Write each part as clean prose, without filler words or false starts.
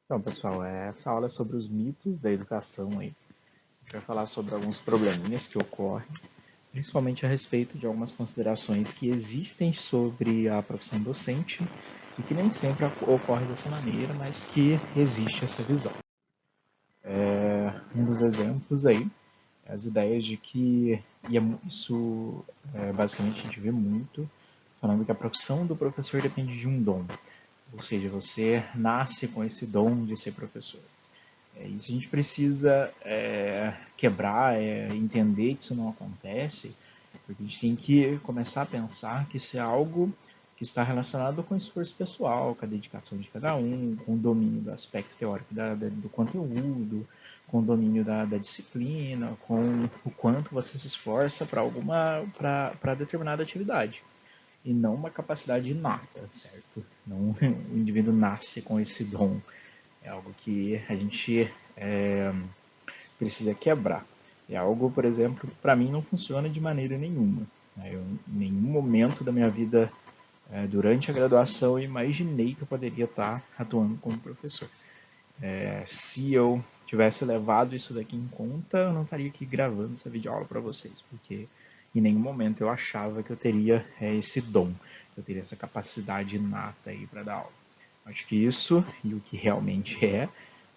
Então, pessoal, essa aula é sobre os mitos da educação aí. A gente vai falar sobre alguns probleminhas que ocorrem, principalmente a respeito de algumas considerações que existem sobre a profissão docente e que nem sempre ocorre dessa maneira, mas que existe essa visão. Um dos exemplos aí é as ideias de que, isso basicamente a gente vê muito, falando que a profissão do professor depende de um dom. Ou seja, você nasce com esse dom de ser professor. Isso a gente precisa quebrar, entender que isso não acontece, porque a gente tem que começar a pensar que isso é algo que está relacionado com o esforço pessoal, com a dedicação de cada um, com o domínio do aspecto teórico do conteúdo, com o domínio da disciplina, com o quanto você se esforça para determinada atividade. E não uma capacidade inata, certo? Não o indivíduo nasce com esse dom. É algo que a gente precisa quebrar. É algo, por exemplo, que para mim não funciona de maneira nenhuma. Eu, em nenhum momento da minha vida, durante a graduação, eu imaginei que eu poderia estar atuando como professor. Se eu tivesse levado isso daqui em conta, eu não estaria aqui gravando essa videoaula para vocês, porque em nenhum momento eu achava que eu teria esse dom, que eu teria essa capacidade inata aí para dar aula. Acho que isso, e o que realmente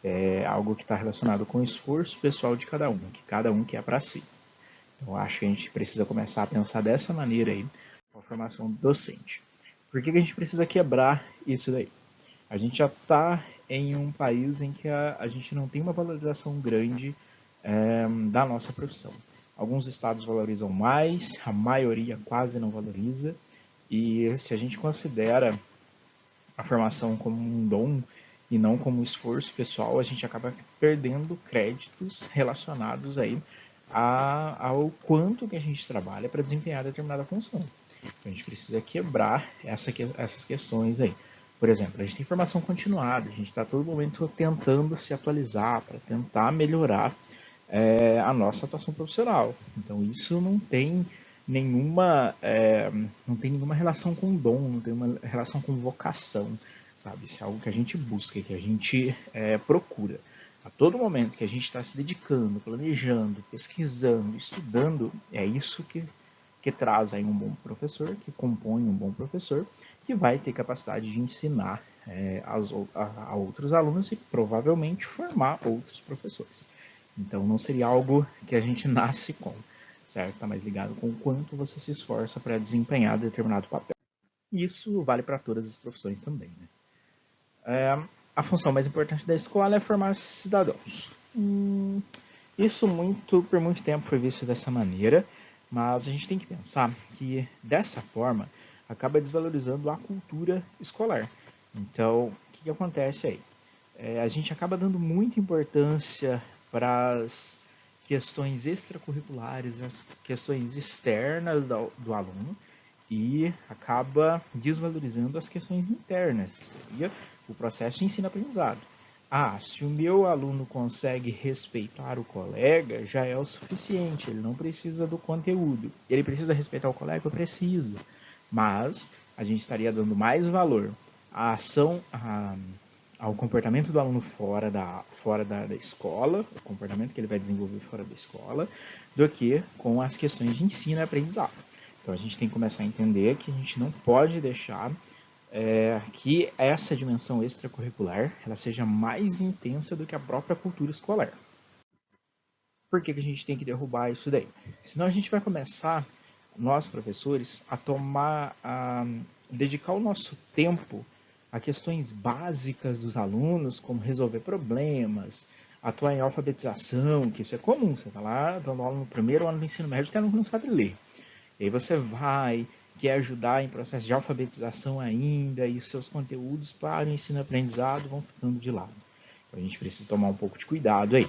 é algo que está relacionado com o esforço pessoal de cada um, que cada um quer para si. Então, acho que a gente precisa começar a pensar dessa maneira aí, com a formação docente. Por que a gente precisa quebrar isso daí? A gente já está em um país em que a gente não tem uma valorização grande da nossa profissão. Alguns estados valorizam mais, a maioria quase não valoriza, e se a gente considera a formação como um dom e não como um esforço pessoal, a gente acaba perdendo créditos relacionados aí ao quanto que a gente trabalha para desempenhar determinada função. Então a gente precisa quebrar essas questões aí. Por exemplo, a gente tem formação continuada, a gente está todo momento tentando se atualizar para tentar melhorar a nossa atuação profissional. Então isso não tem nenhuma relação com dom, não tem uma relação com vocação, sabe? Isso é algo que a gente busca, que a gente procura. A todo momento que a gente está se dedicando, planejando, pesquisando, estudando, é isso que traz aí um bom professor, que compõe um bom professor, que vai ter capacidade de ensinar a outros alunos e provavelmente formar outros professores. Então não seria algo que a gente nasce com, certo? Está mais ligado com o quanto você se esforça para desempenhar determinado papel. E isso vale para todas as profissões também, né? A função mais importante da escola é formar cidadãos. Isso por muito tempo foi visto dessa maneira, mas a gente tem que pensar que dessa forma acaba desvalorizando a cultura escolar. Então, o que acontece aí? A gente acaba dando muita importância para as questões extracurriculares, as questões externas do aluno, e acaba desvalorizando as questões internas, que seria o processo de ensino-aprendizado. Se o meu aluno consegue respeitar o colega, já é o suficiente, ele não precisa do conteúdo. Ele precisa respeitar o colega? Precisa. Mas a gente estaria dando mais valor à ação, ao comportamento do aluno fora da escola, o comportamento que ele vai desenvolver fora da escola, do que com as questões de ensino e aprendizado. Então a gente tem que começar a entender que a gente não pode deixar que essa dimensão extracurricular ela seja mais intensa do que a própria cultura escolar. Por que a gente tem que derrubar isso daí? Senão a gente vai começar, nós professores, a dedicar o nosso tempo a questões básicas dos alunos, como resolver problemas, atuar em alfabetização, que isso é comum, você está lá dando aula no primeiro ano do ensino médio, tem aluno que não sabe ler. E aí você quer ajudar em processo de alfabetização ainda, e os seus conteúdos para o ensino-aprendizado vão ficando de lado. Então a gente precisa tomar um pouco de cuidado aí.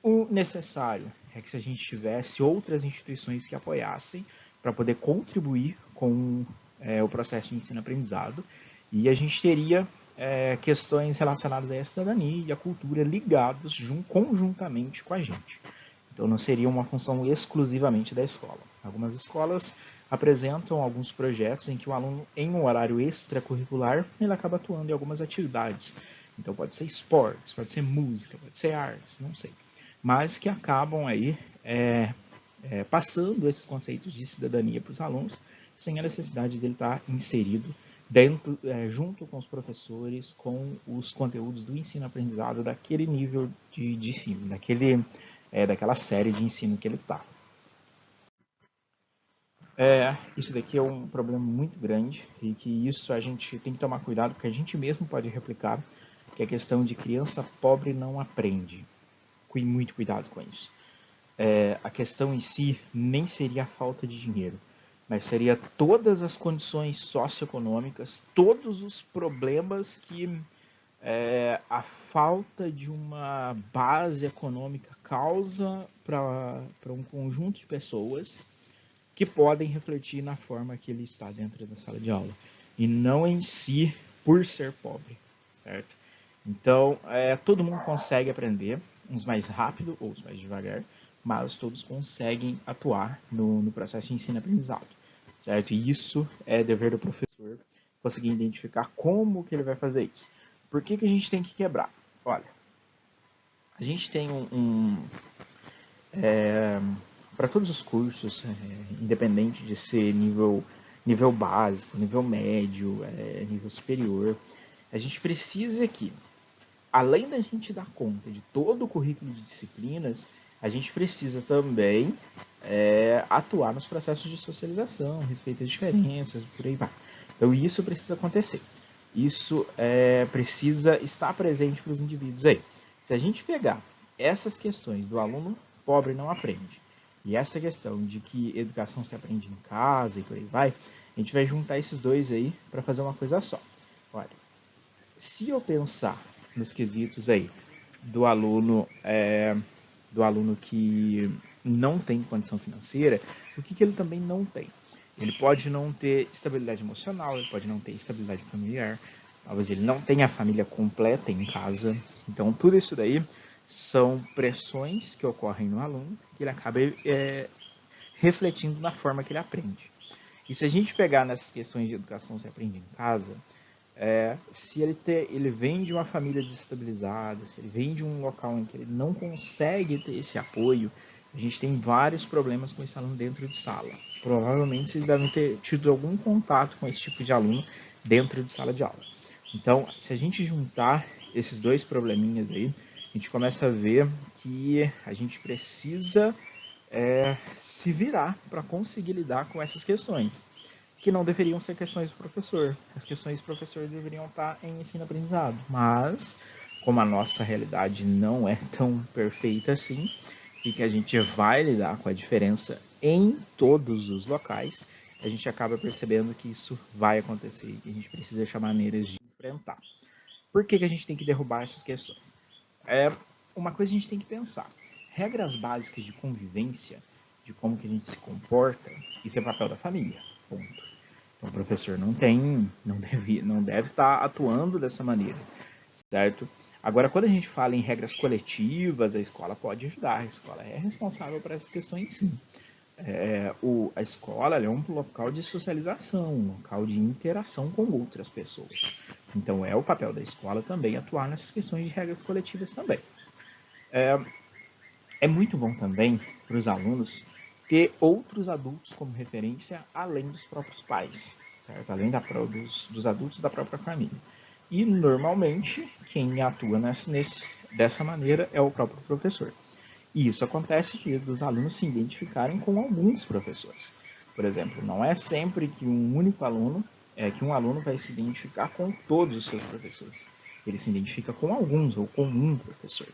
O necessário é que se a gente tivesse outras instituições que apoiassem para poder contribuir com o processo de ensino-aprendizado, e a gente teria questões relacionadas à cidadania e à cultura ligadas conjuntamente com a gente. Então não seria uma função exclusivamente da escola. Algumas escolas apresentam alguns projetos em que o aluno, em um horário extracurricular, ele acaba atuando em algumas atividades Então pode ser esportes, pode ser música, pode ser artes, não sei. Mas que acabam aí passando esses conceitos de cidadania para os alunos, sem a necessidade dele estar inserido dentro, junto com os professores, com os conteúdos do ensino-aprendizado daquele nível de ensino, daquela série de ensino que ele está. Isso daqui é um problema muito grande e que isso a gente tem que tomar cuidado porque a gente mesmo pode replicar, que é a questão de criança pobre não aprende. Muito cuidado com isso. A questão em si nem seria a falta de dinheiro, mas seria todas as condições socioeconômicas, todos os problemas que a falta de uma base econômica causa para um conjunto de pessoas que podem refletir na forma que ele está dentro da sala de aula, e não em si por ser pobre, certo? Então, todo mundo consegue aprender, uns mais rápido, outros mais devagar, mas todos conseguem atuar no processo de ensino-aprendizado, certo? E isso é dever do professor, conseguir identificar como que ele vai fazer isso. Por que a gente tem que quebrar? Olha, a gente tem para todos os cursos, independente de ser nível básico, nível médio, nível superior, a gente precisa que, além da gente dar conta de todo o currículo de disciplinas, a gente precisa também atuar nos processos de socialização, respeito às diferenças, por aí vai. Então isso precisa acontecer. Isso precisa estar presente para os indivíduos aí. Se a gente pegar essas questões do aluno pobre não aprende, e essa questão de que educação se aprende em casa e por aí vai, a gente vai juntar esses dois aí para fazer uma coisa só. Olha, se eu pensar nos quesitos aí do aluno que não tem condição financeira, o que ele também não tem? Ele pode não ter estabilidade emocional, ele pode não ter estabilidade familiar, talvez ele não tenha a família completa em casa. Então, tudo isso daí são pressões que ocorrem no aluno, que ele acaba refletindo na forma que ele aprende. E se a gente pegar nessas questões de educação se aprende em casa, se ele vem de uma família desestabilizada, se ele vem de um local em que ele não consegue ter esse apoio, a gente tem vários problemas com esse aluno dentro de sala. Provavelmente vocês devem ter tido algum contato com esse tipo de aluno dentro de sala de aula. Então, se a gente juntar esses dois probleminhas aí, a gente começa a ver que a gente precisa se virar para conseguir lidar com essas questões, que não deveriam ser questões do professor. As questões do professor deveriam estar em ensino-aprendizado, mas como a nossa realidade não é tão perfeita assim, e que a gente vai lidar com a diferença em todos os locais, a gente acaba percebendo que isso vai acontecer e que a gente precisa achar maneiras de enfrentar. Por que a gente tem que derrubar essas questões? Uma coisa a gente tem que pensar. Regras básicas de convivência, de como que a gente se comporta, isso é papel da família, ponto. Então, o professor não deve estar atuando dessa maneira, certo? Agora, quando a gente fala em regras coletivas, a escola pode ajudar, a escola é responsável por essas questões, sim. A escola é um local de socialização, um local de interação com outras pessoas. Então, é o papel da escola também atuar nessas questões de regras coletivas também. É muito bom também para os alunos ter outros adultos como referência além dos próprios pais, certo? Além dos adultos da própria família. E normalmente quem atua dessa maneira é o próprio professor. E isso acontece dos alunos se identificarem com alguns professores. Por exemplo, não é sempre que que um aluno vai se identificar com todos os seus professores. Ele se identifica com alguns ou com um professor.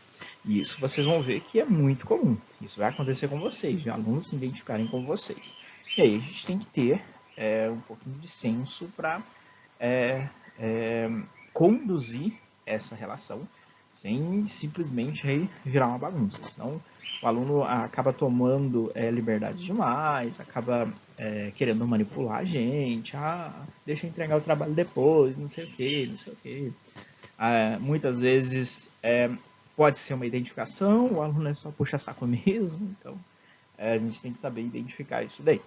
E isso vocês vão ver que é muito comum. Isso vai acontecer com vocês, de alunos se identificarem com vocês. E aí a gente tem que ter um pouquinho de senso para conduzir essa relação sem simplesmente aí virar uma bagunça. Senão o aluno acaba tomando liberdade demais, acaba querendo manipular a gente. Deixa eu entregar o trabalho depois, não sei o que, não sei o que. Muitas vezes pode ser uma identificação, o aluno é só puxa saco mesmo, então a gente tem que saber identificar isso daí.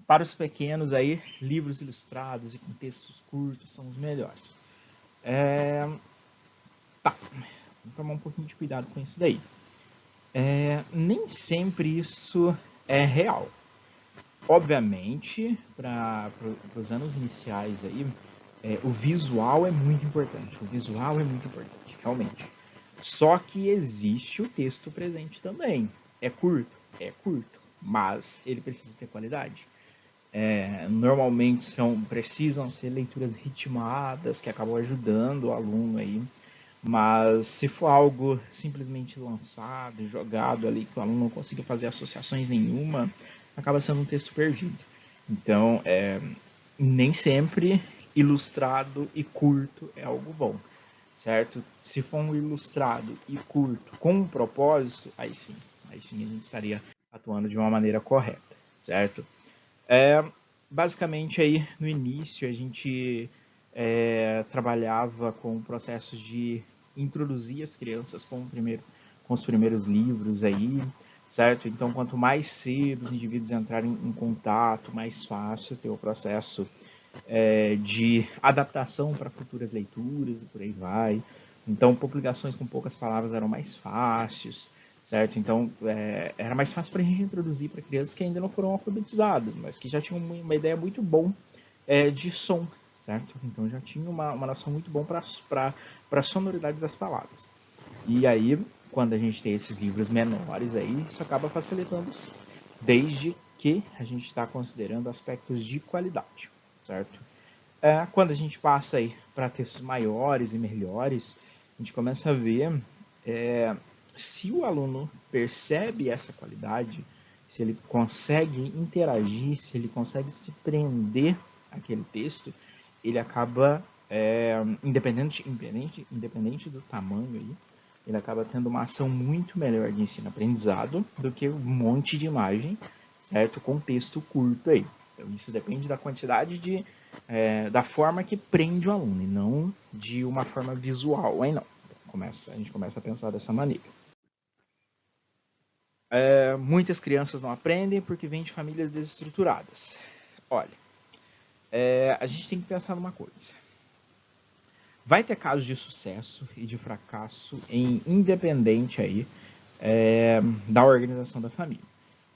Para os pequenos aí, livros ilustrados e com textos curtos são os melhores. Tá, vamos tomar um pouquinho de cuidado com isso daí. Nem sempre isso é real. Obviamente, para os anos iniciais aí, o visual é muito importante. O visual é muito importante, realmente. Só que existe o texto presente também. É curto, mas ele precisa ter qualidade. Normalmente precisam ser leituras ritmadas que acabam ajudando o aluno aí. Mas se for algo simplesmente lançado, jogado ali, que o aluno não consiga fazer associações nenhuma, acaba sendo um texto perdido. Então, nem sempre ilustrado e curto é algo bom, certo? Se for um ilustrado e curto com um propósito, aí sim a gente estaria atuando de uma maneira correta, certo? Basicamente aí no início a gente trabalhava com processos de introduzir as crianças com os primeiros livros aí, certo? Então, quanto mais cedo os indivíduos entrarem em contato, mais fácil ter o processo de adaptação para futuras leituras e por aí vai. Então, publicações com poucas palavras eram mais fáceis, certo? Então, era mais fácil para a gente introduzir para crianças que ainda não foram alfabetizadas, mas que já tinham uma ideia muito bom de som, certo? Então, já tinha uma noção muito bom para a sonoridade das palavras. E aí, quando a gente tem esses livros menores aí, isso acaba facilitando sim, desde que a gente está considerando aspectos de qualidade, certo? Quando a gente passa aí para textos maiores e melhores, a gente começa a ver se o aluno percebe essa qualidade, se ele consegue interagir, se ele consegue se prender àquele texto, ele acaba, independente do tamanho aí, ele acaba tendo uma ação muito melhor de ensino-aprendizado do que um monte de imagem, certo? Com texto curto aí. Então, isso depende da quantidade da forma que prende o aluno, e não de uma forma visual. Aí não. A gente começa a pensar dessa maneira. Muitas crianças não aprendem porque vêm de famílias desestruturadas. Olha, a gente tem que pensar numa coisa. Vai ter casos de sucesso e de fracasso independente aí da organização da família.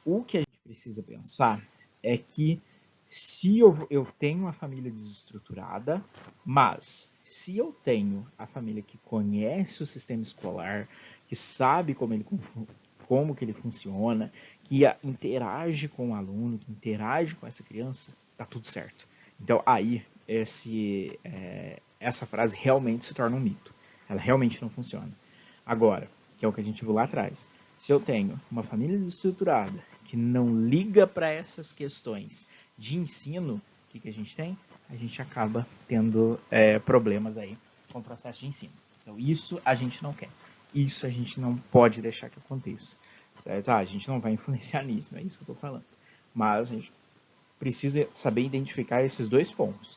O que a gente precisa pensar é que se eu tenho uma família desestruturada, mas se eu tenho a família que conhece o sistema escolar, que sabe como que ele funciona, que interage com o aluno, que interage com essa criança, tá tudo certo. Então aí essa frase realmente se torna um mito. Ela realmente não funciona. Agora, que é o que a gente viu lá atrás, se eu tenho uma família desestruturada que não liga para essas questões de ensino, o que a gente tem? A gente acaba tendo problemas aí com o processo de ensino. Então, isso a gente não quer. Isso a gente não pode deixar que aconteça. Certo? A gente não vai influenciar nisso, não é isso que eu estou falando. Mas a gente precisa saber identificar esses dois pontos.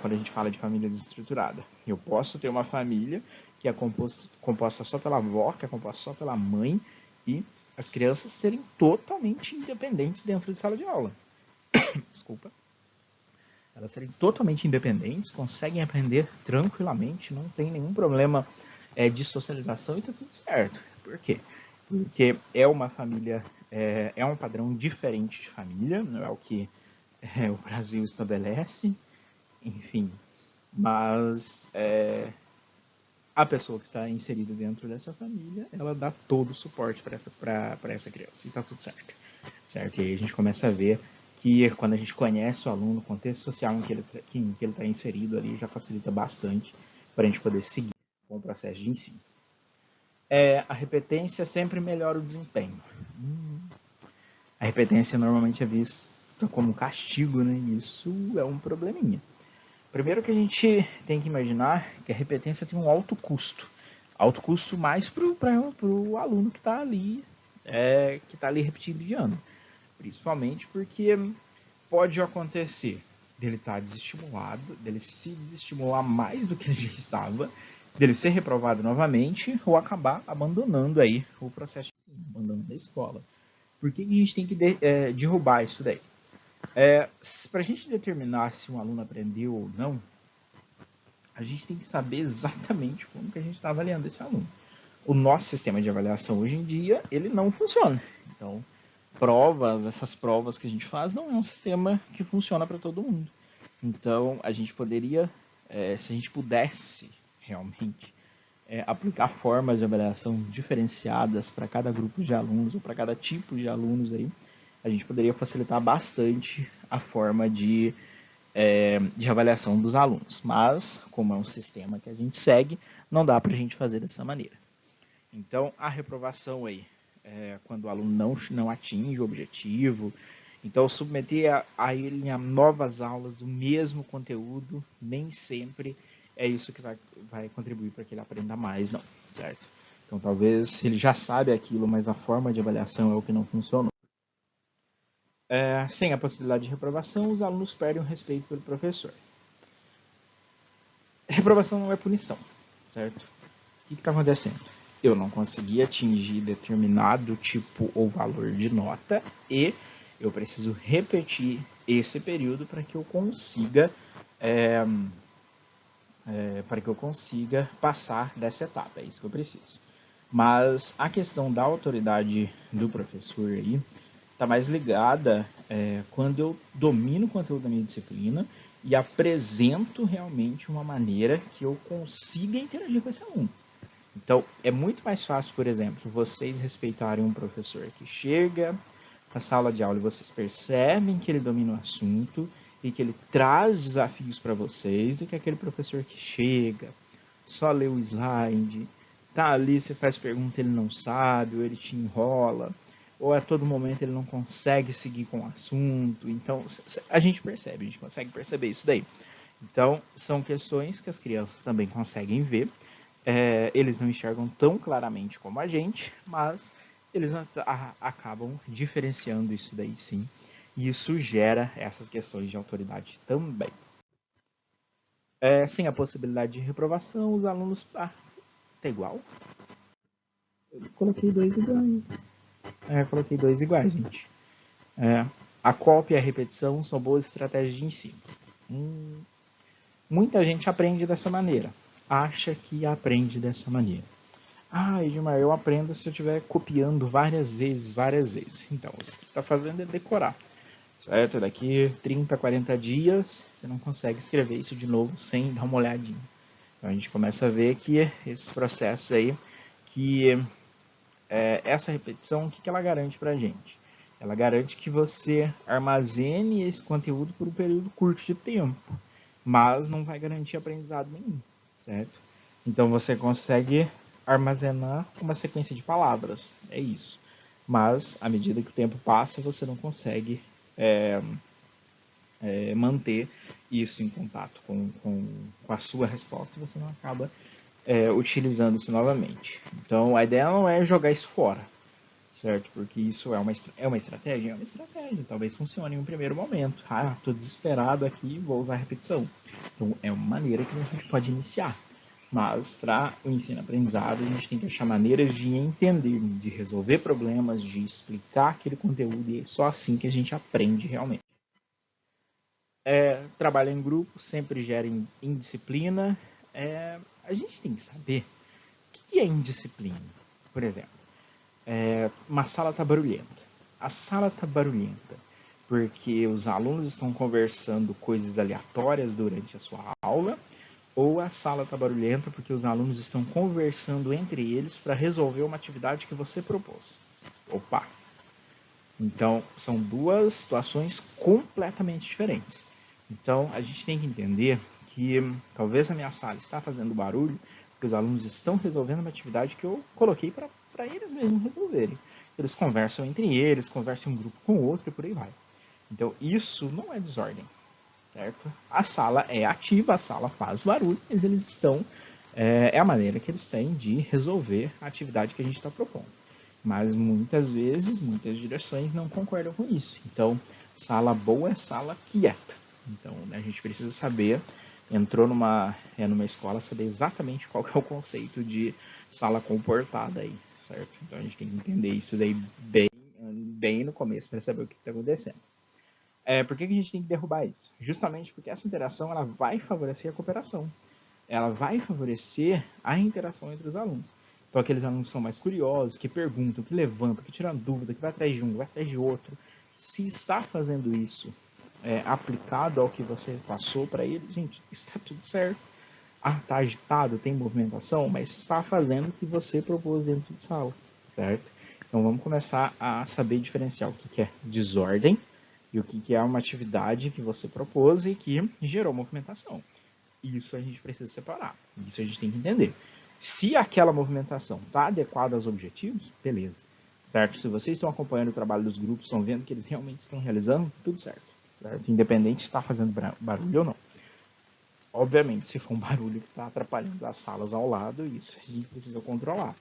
Quando a gente fala de família desestruturada. Eu posso ter uma família que é composta só pela avó, que é composta só pela mãe, e as crianças serem totalmente independentes dentro de sala de aula. Desculpa. Elas serem totalmente independentes, conseguem aprender tranquilamente, não tem nenhum problema de socialização e tá tudo certo. Por quê? Porque é uma família, é um padrão diferente de família, não é o que o Brasil estabelece, enfim, mas a pessoa que está inserida dentro dessa família, ela dá todo o suporte para essa criança, e está tudo certo, certo? E aí a gente começa a ver que quando a gente conhece o aluno, o contexto social em que ele está inserido ali, já facilita bastante para a gente poder seguir com o processo de ensino. A repetência sempre melhora o desempenho. A repetência normalmente é vista como um castigo, né? Isso é um probleminha. Primeiro que a gente tem que imaginar que a repetência tem um alto custo. Alto custo mais para o aluno que está ali repetindo de ano. Principalmente porque pode acontecer dele estar desestimulado, dele se desestimular mais do que ele já estava, dele ser reprovado novamente ou acabar abandonando aí o processo de ensino, abandonando a escola. Por que a gente tem que derrubar isso daí? Para a gente determinar se um aluno aprendeu ou não, a gente tem que saber exatamente como que a gente está avaliando esse aluno. O nosso sistema de avaliação hoje em dia, ele não funciona. Então, essas provas que a gente faz, não é um sistema que funciona para todo mundo. Então, a gente poderia, se a gente pudesse realmente aplicar formas de avaliação diferenciadas para cada grupo de alunos ou para cada tipo de alunos aí, a gente poderia facilitar bastante a forma de avaliação dos alunos. Mas, como é um sistema que a gente segue, não dá para a gente fazer dessa maneira. Então, a reprovação aí, quando o aluno não atinge o objetivo, então submeter a ele a novas aulas do mesmo conteúdo, nem sempre é isso que vai contribuir para que ele aprenda mais, não, certo? Então, talvez ele já sabe aquilo, mas a forma de avaliação é o que não funcionou. Sem a possibilidade de reprovação, os alunos perdem o respeito pelo professor. Reprovação não é punição, certo? O que está acontecendo? Eu não consegui atingir determinado tipo ou valor de nota e eu preciso repetir esse período para que eu consiga passar dessa etapa. É isso que eu preciso. Mas a questão da autoridade do professor aí está mais ligada quando eu domino o conteúdo da minha disciplina e apresento realmente uma maneira que eu consiga interagir com esse aluno. Então, é muito mais fácil, por exemplo, vocês respeitarem um professor que chega na sala de aula e vocês percebem que ele domina o assunto e que ele traz desafios para vocês, do que aquele professor que chega, só lê o slide, tá ali, você faz pergunta, ele não sabe, ou ele te enrola, ou a todo momento ele não consegue seguir com o assunto. Então, a gente consegue perceber isso daí. Então, são questões que as crianças também conseguem ver. Eles não enxergam tão claramente como a gente, mas eles acabam diferenciando isso daí sim. E isso gera essas questões de autoridade também. Sem a possibilidade de reprovação, os alunos... tá igual? Eu coloquei dois iguais. Coloquei dois iguais, gente. A cópia e a repetição são boas estratégias de ensino. Muita gente aprende dessa maneira. Acha que aprende dessa maneira. Edmar, eu aprendo se eu estiver copiando várias vezes. Então, o que você está fazendo é decorar, certo? Daqui 30, 40 dias, você não consegue escrever isso de novo sem dar uma olhadinha. Então, a gente começa a ver que esses processos aí, que essa repetição, o que ela garante para a gente? Ela garante que você armazene esse conteúdo por um período curto de tempo, mas não vai garantir aprendizado nenhum, certo? Então, você consegue armazenar uma sequência de palavras, é isso. Mas, à medida que o tempo passa, você não consegue manter isso em contato com a sua resposta e você não acaba utilizando isso novamente. Então, a ideia não é jogar isso fora, certo? Porque isso é uma estratégia? É uma estratégia, talvez funcione em um primeiro momento. Estou desesperado aqui, vou usar a repetição. Então, é uma maneira que a gente pode iniciar. Mas, para o ensino-aprendizado, a gente tem que achar maneiras de entender, de resolver problemas, de explicar aquele conteúdo, e é só assim que a gente aprende realmente. Trabalho em grupo sempre gera indisciplina. A gente tem que saber o que é indisciplina. Por exemplo, uma sala está barulhenta. A sala está barulhenta porque os alunos estão conversando coisas aleatórias durante a sua aula, ou a sala está barulhenta porque os alunos estão conversando entre eles para resolver uma atividade que você propôs. Opa! Então, são duas situações completamente diferentes. Então, a gente tem que entender que talvez a minha sala está fazendo barulho porque os alunos estão resolvendo uma atividade que eu coloquei para eles mesmos resolverem. Eles conversam entre eles, conversam um grupo com o outro e por aí vai. Então, isso não é desordem, certo? A sala é ativa, a sala faz barulho, mas eles estão... É a maneira que eles têm de resolver a atividade que a gente está propondo. Mas muitas vezes, muitas direções não concordam com isso. Então, sala boa é sala quieta. Então, né, a gente precisa saber, entrou numa escola, saber exatamente qual que é o conceito de sala comportada aí, certo? Então, a gente tem que entender isso daí bem no começo para saber o que está acontecendo. Por que a gente tem que derrubar isso? Justamente porque essa interação ela vai favorecer a cooperação. Ela vai favorecer a interação entre os alunos. Então, aqueles alunos que são mais curiosos, que perguntam, que levantam, que tiram dúvida, que vai atrás de um, vai atrás de outro. Se está fazendo isso aplicado ao que você passou para ele, gente, está tudo certo. Está agitado, tem movimentação, mas está fazendo o que você propôs dentro de sala, certo? Então, vamos começar a saber diferenciar o que é desordem e o que é uma atividade que você propôs e que gerou movimentação. Isso a gente precisa separar. Isso a gente tem que entender. Se aquela movimentação está adequada aos objetivos, beleza. Certo? Se vocês estão acompanhando o trabalho dos grupos, estão vendo que eles realmente estão realizando, tudo certo. Certo? Independente se está fazendo barulho ou não. Obviamente, se for um barulho que está atrapalhando as salas ao lado, isso a gente precisa controlar.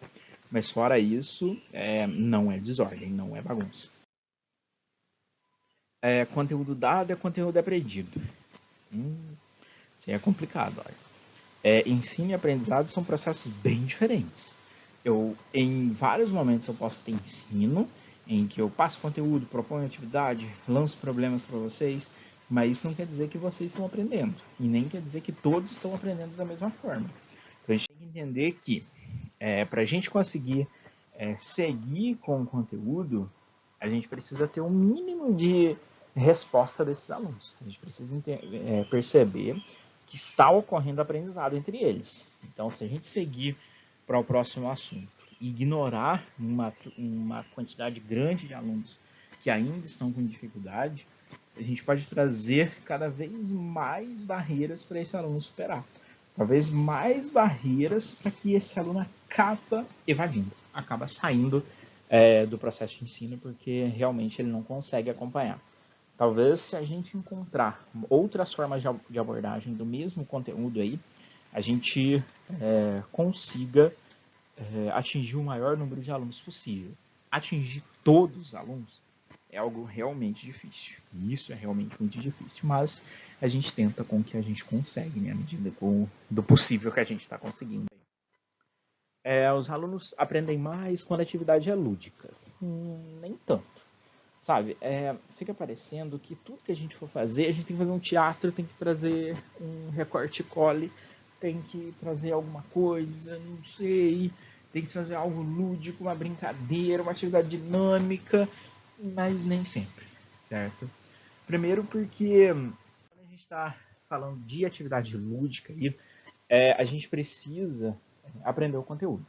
Mas fora isso, não é desordem, não é bagunça. Conteúdo dado é conteúdo aprendido. Isso aí é complicado. Olha. Ensino e aprendizado são processos bem diferentes. Em vários momentos eu posso ter ensino, em que eu passo conteúdo, proponho atividade, lanço problemas para vocês, mas isso não quer dizer que vocês estão aprendendo, e nem quer dizer que todos estão aprendendo da mesma forma. Então a gente tem que entender que para a gente conseguir seguir com o conteúdo, a gente precisa ter um mínimo de resposta desses alunos. A gente precisa perceber que está ocorrendo aprendizado entre eles. Então, se a gente seguir para o próximo assunto e ignorar uma quantidade grande de alunos que ainda estão com dificuldade, a gente pode trazer cada vez mais barreiras para esse aluno superar. Talvez mais barreiras para que esse aluno acaba evadindo, acaba saindo do processo de ensino, porque realmente ele não consegue acompanhar. Talvez se a gente encontrar outras formas de abordagem do mesmo conteúdo aí, a gente consiga atingir o maior número de alunos possível. Atingir todos os alunos é algo realmente difícil. E isso é realmente muito difícil, mas a gente tenta com o que a gente consegue, né, à medida do possível que a gente está conseguindo. Os alunos aprendem mais quando a atividade é lúdica. Nem tanto. Sabe, fica parecendo que tudo que a gente for fazer, a gente tem que fazer um teatro, tem que trazer um recorte cole, tem que trazer alguma coisa, não sei, tem que trazer algo lúdico, uma brincadeira, uma atividade dinâmica, mas nem sempre, certo? Primeiro porque quando a gente está falando de atividade lúdica, a gente precisa aprender o conteúdo.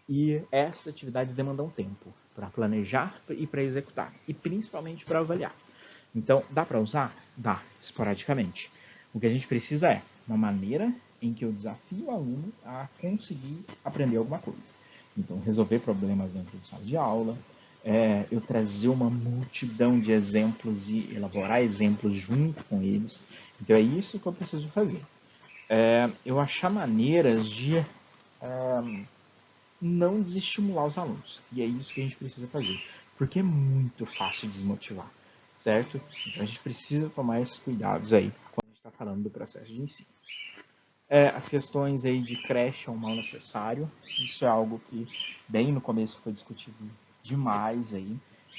E essas atividades demandam tempo para planejar e para executar, e principalmente para avaliar. Então, dá para usar? Dá, esporadicamente. O que a gente precisa é uma maneira em que eu desafio o aluno a conseguir aprender alguma coisa. Então, resolver problemas dentro de sala de aula, eu trazer uma multidão de exemplos e elaborar exemplos junto com eles. Então, é isso que eu preciso fazer. Eu achar maneiras de não desestimular os alunos. E é isso que a gente precisa fazer. Porque é muito fácil desmotivar, certo? Então a gente precisa tomar esses cuidados aí quando a gente está falando do processo de ensino. As questões aí de creche é um mal necessário. Isso é algo que bem no começo foi discutido demais aí,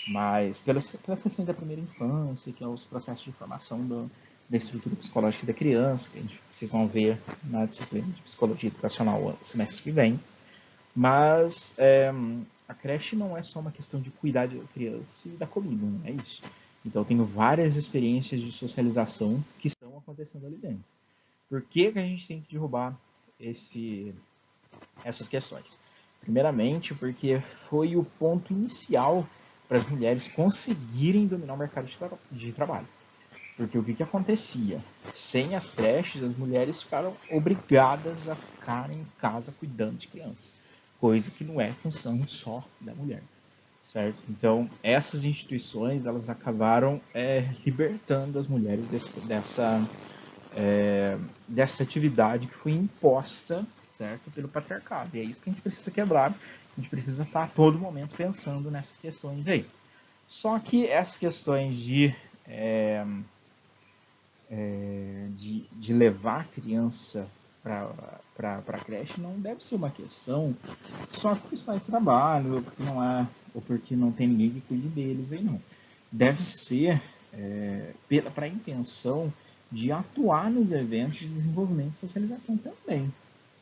mas pelas questões da primeira infância, que é os processos de formação da estrutura psicológica da criança, que vocês vão ver na disciplina de psicologia educacional no semestre que vem. Mas a creche não é só uma questão de cuidar da criança e da comida, não é isso. Então, eu tenho várias experiências de socialização que estão acontecendo ali dentro. Por que, que a gente tem que derrubar essas questões? Primeiramente, porque foi o ponto inicial para as mulheres conseguirem dominar o mercado de trabalho. Porque o que acontecia? Sem as creches, as mulheres ficaram obrigadas a ficarem em casa cuidando de crianças. Coisa que não é função só da mulher, certo? Então, essas instituições, elas acabaram libertando as mulheres dessa atividade que foi imposta, certo, pelo patriarcado. E é isso que a gente precisa quebrar, a gente precisa estar a todo momento pensando nessas questões aí. Só que essas questões de levar a criança para a creche não deve ser uma questão só porque os pais trabalham, ou porque não tem ninguém que cuide deles aí não. Deve ser para a intenção de atuar nos eventos de desenvolvimento e socialização também,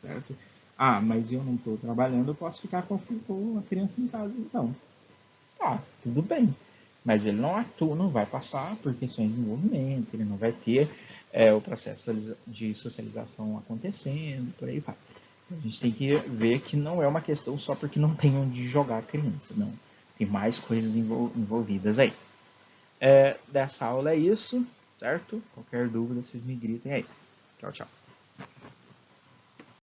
certo? Ah, mas eu não estou trabalhando, eu posso ficar com a criança em casa, então. Tá, tudo bem. Mas ele não atua, não vai passar por questões de desenvolvimento, ele não vai ter o processo de socialização acontecendo, por aí vai. A gente tem que ver que não é uma questão só porque não tem onde jogar a criança, não. Tem mais coisas envolvidas aí. Dessa aula é isso, certo? Qualquer dúvida, vocês me gritem aí. Tchau, tchau.